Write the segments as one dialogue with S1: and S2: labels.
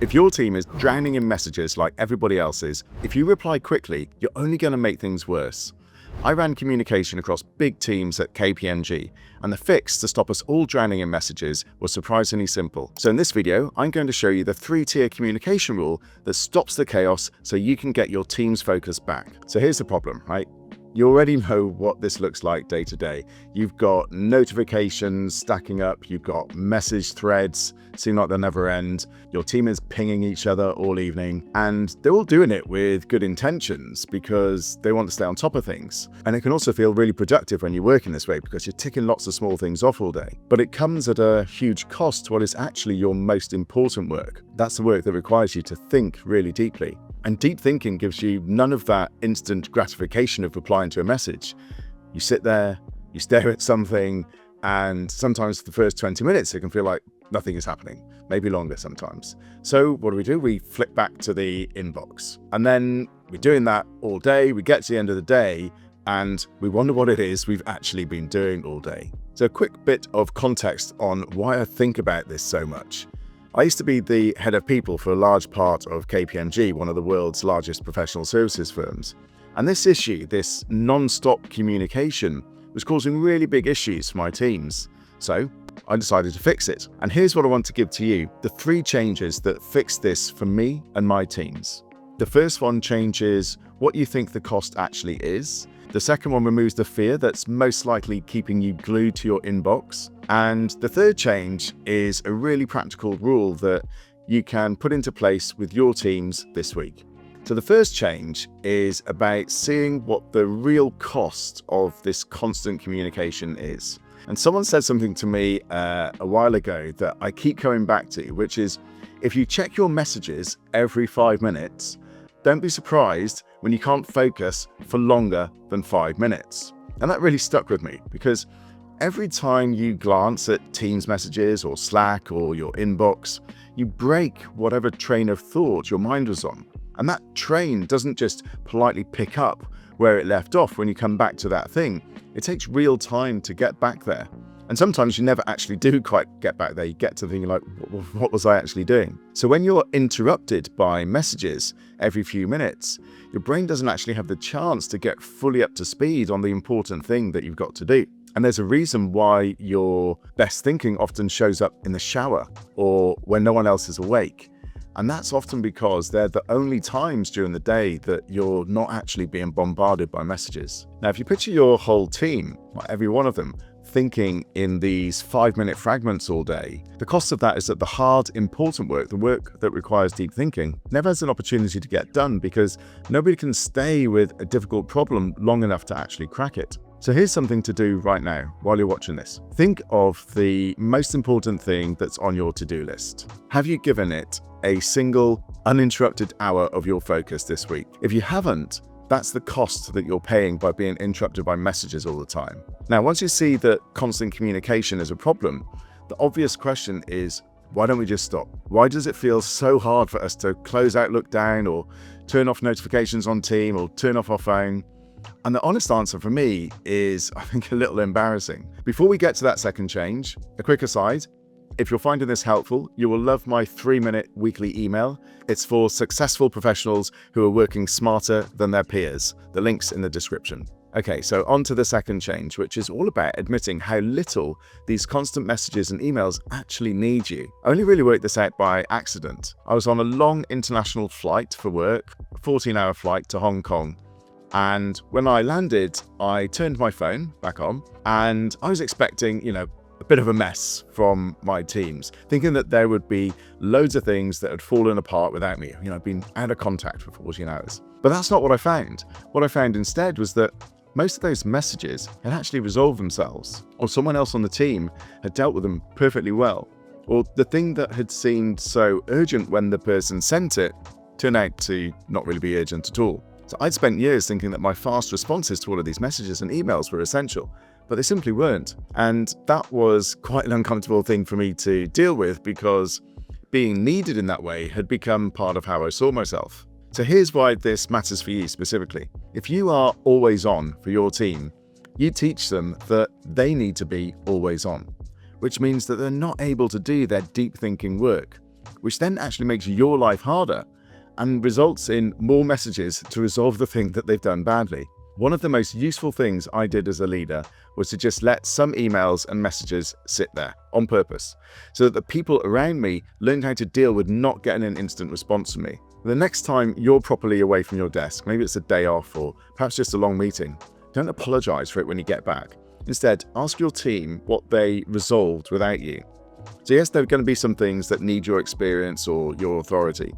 S1: If your team is drowning in messages like everybody else is, if you reply quickly, you're only going to make things worse. I ran communication across big teams at KPMG, and the fix to stop us all drowning in messages was surprisingly simple. So in this video, I'm going to show you the 3-tier communication rule that stops the chaos so you can get your team's focus back. So here's the problem, right? You already know what this looks like day to day. You've got notifications stacking up, you've got message threads, seem like they'll never end. Your team is pinging each other all evening, and they're all doing it with good intentions because they want to stay on top of things. And it can also feel really productive when you work in this way because you're ticking lots of small things off all day. But it comes at a huge cost to what is actually your most important work. That's the work that requires you to think really deeply. And deep thinking gives you none of that instant gratification of replying to a message. You sit there, you stare at something, and sometimes for the first 20 minutes, it can feel like nothing is happening, maybe longer sometimes. So what do? We flick back to the inbox. And then we're doing that all day. We get to the end of the day, and we wonder what it is we've actually been doing all day. So a quick bit of context on why I think about this so much. I used to be the head of people for a large part of KPMG, one of the world's largest professional services firms. And this issue, this non-stop communication, was causing really big issues for my teams. So I decided to fix it. And here's what I want to give to you, the 3 changes that fix this for me and my teams. The first one changes what you think the cost actually is. The second one removes the fear that's most likely keeping you glued to your inbox. And the third change is a really practical rule that you can put into place with your teams this week. So the first change is about seeing what the real cost of this constant communication is. And someone said something to me a while ago that I keep coming back to, which is if you check your messages every 5 minutes, don't be surprised when you can't focus for longer than 5 minutes. And that really stuck with me because every time you glance at Teams messages or Slack or your inbox, you break whatever train of thought your mind was on. And that train doesn't just politely pick up where it left off when you come back to that thing. It takes real time to get back there. And sometimes you never actually do quite get back there. You get to thinking like, what was I actually doing? So when you're interrupted by messages every few minutes, your brain doesn't actually have the chance to get fully up to speed on the important thing that you've got to do. And there's a reason why your best thinking often shows up in the shower or when no one else is awake. And that's often because they're the only times during the day that you're not actually being bombarded by messages. Now, if you picture your whole team, every one of them, thinking in these 5-minute fragments all day, the cost of that is that the hard, important work, the work that requires deep thinking, never has an opportunity to get done because nobody can stay with a difficult problem long enough to actually crack it. So here's something to do right now while you're watching this. Think of the most important thing that's on your to-do list. Have you given it a single uninterrupted hour of your focus this week? If you haven't, that's the cost that you're paying by being interrupted by messages all the time. Now, once you see that constant communication is a problem, the obvious question is, why don't we just stop? Why does it feel so hard for us to close Outlook down or turn off notifications on Team or turn off our phone? And the honest answer for me is, I think, a little embarrassing. Before we get to that second change, a quick aside. If you're finding this helpful, you will love my 3-minute weekly email. It's for successful professionals who are working smarter than their peers. The link's in the description. Okay, so on to the second change, which is all about admitting how little these constant messages and emails actually need you. I only really worked this out by accident. I was on a long international flight for work, a 14-hour flight to Hong Kong. And when I landed, I turned my phone back on and I was expecting, a bit of a mess from my teams, thinking that there would be loads of things that had fallen apart without me. I'd been out of contact for 14 hours. But that's not what I found. What I found instead was that most of those messages had actually resolved themselves, or someone else on the team had dealt with them perfectly well, or the thing that had seemed so urgent when the person sent it turned out to not really be urgent at all. So I'd spent years thinking that my fast responses to all of these messages and emails were essential, but they simply weren't. And that was quite an uncomfortable thing for me to deal with because being needed in that way had become part of how I saw myself. So here's why this matters for you specifically. If you are always on for your team, you teach them that they need to be always on, which means that they're not able to do their deep thinking work. which then actually makes your life harder and results in more messages to resolve the thing that they've done badly. One of the most useful things I did as a leader was to just let some emails and messages sit there on purpose, so that the people around me learned how to deal with not getting an instant response from me. The next time you're properly away from your desk, maybe it's a day off or perhaps just a long meeting, don't apologize for it when you get back. Instead, ask your team what they resolved without you. So yes, there are going to be some things that need your experience or your authority,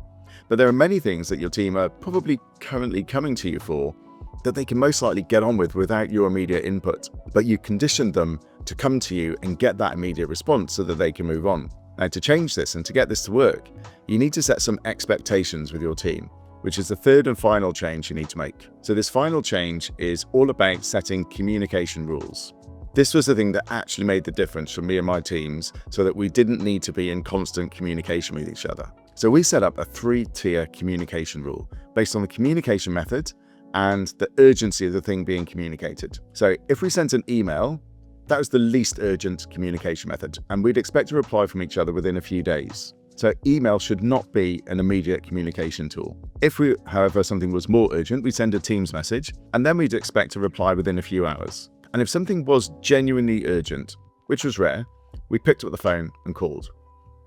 S1: but there are many things that your team are probably currently coming to you for that they can most likely get on with without your immediate input, but you conditioned them to come to you and get that immediate response so that they can move on. Now, to change this and to get this to work, you need to set some expectations with your team, which is the third and final change you need to make. So this final change is all about setting communication rules. This was the thing that actually made the difference for me and my teams so that we didn't need to be in constant communication with each other. So we set up a 3-tier communication rule based on the communication method and the urgency of the thing being communicated. So if we sent an email, that was the least urgent communication method, and we'd expect a reply from each other within a few days. So email should not be an immediate communication tool. If however, something was more urgent, we'd send a Teams message, and then we'd expect a reply within a few hours. And if something was genuinely urgent, which was rare, we picked up the phone and called.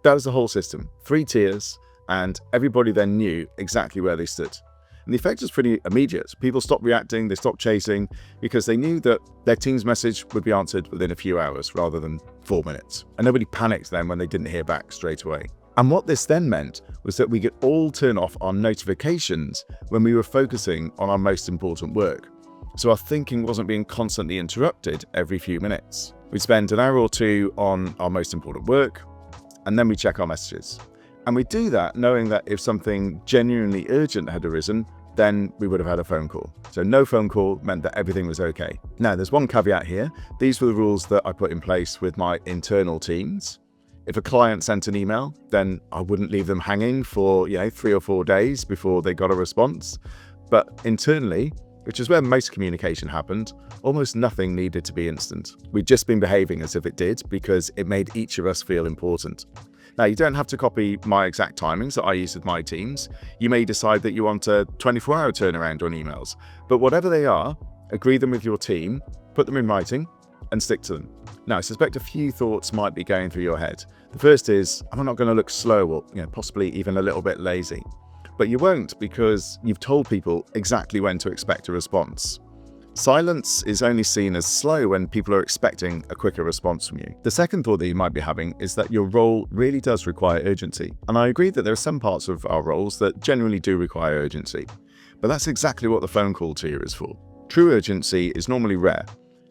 S1: That was the whole system, 3 tiers, and everybody then knew exactly where they stood. And the effect was pretty immediate. People stopped reacting, they stopped chasing, because they knew that their team's message would be answered within a few hours rather than 4 minutes. And nobody panicked then when they didn't hear back straight away. And what this then meant was that we could all turn off our notifications when we were focusing on our most important work. So our thinking wasn't being constantly interrupted every few minutes. We'd spend an hour or two on our most important work, and then we check our messages. And we do that knowing that if something genuinely urgent had arisen, then we would have had a phone call. So no phone call meant that everything was okay. Now, there's one caveat here. These were the rules that I put in place with my internal teams. If a client sent an email, then I wouldn't leave them hanging for 3 or 4 days before they got a response. But internally, which is where most communication happened, almost nothing needed to be instant. We'd just been behaving as if it did because it made each of us feel important. Now, you don't have to copy my exact timings that I use with my teams. You may decide that you want a 24-hour turnaround on emails, but whatever they are, agree them with your team, put them in writing, and stick to them. Now, I suspect a few thoughts might be going through your head. The first is, I'm not going to look slow or possibly even a little bit lazy. But you won't, because you've told people exactly when to expect a response. Silence is only seen as slow when people are expecting a quicker response from you. The second thought that you might be having is that your role really does require urgency. And I agree that there are some parts of our roles that generally do require urgency. But that's exactly what the phone call tier is for. True urgency is normally rare,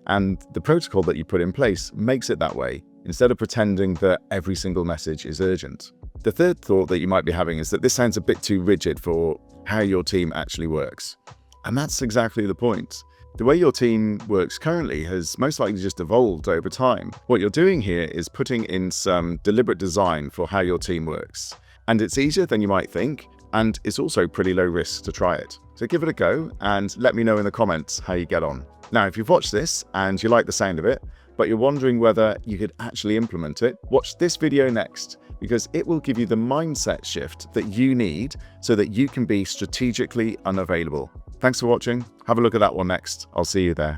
S1: and the protocol that you put in place makes it that way, instead of pretending that every single message is urgent. The third thought that you might be having is that this sounds a bit too rigid for how your team actually works. And that's exactly the point. The way your team works currently has most likely just evolved over time. What you're doing here is putting in some deliberate design for how your team works. And it's easier than you might think, and it's also pretty low risk to try it. So give it a go and let me know in the comments how you get on. Now, if you've watched this and you like the sound of it, but you're wondering whether you could actually implement it, watch this video next, because it will give you the mindset shift that you need so that you can be strategically unavailable. Thanks for watching. Have a look at that one next. I'll see you there.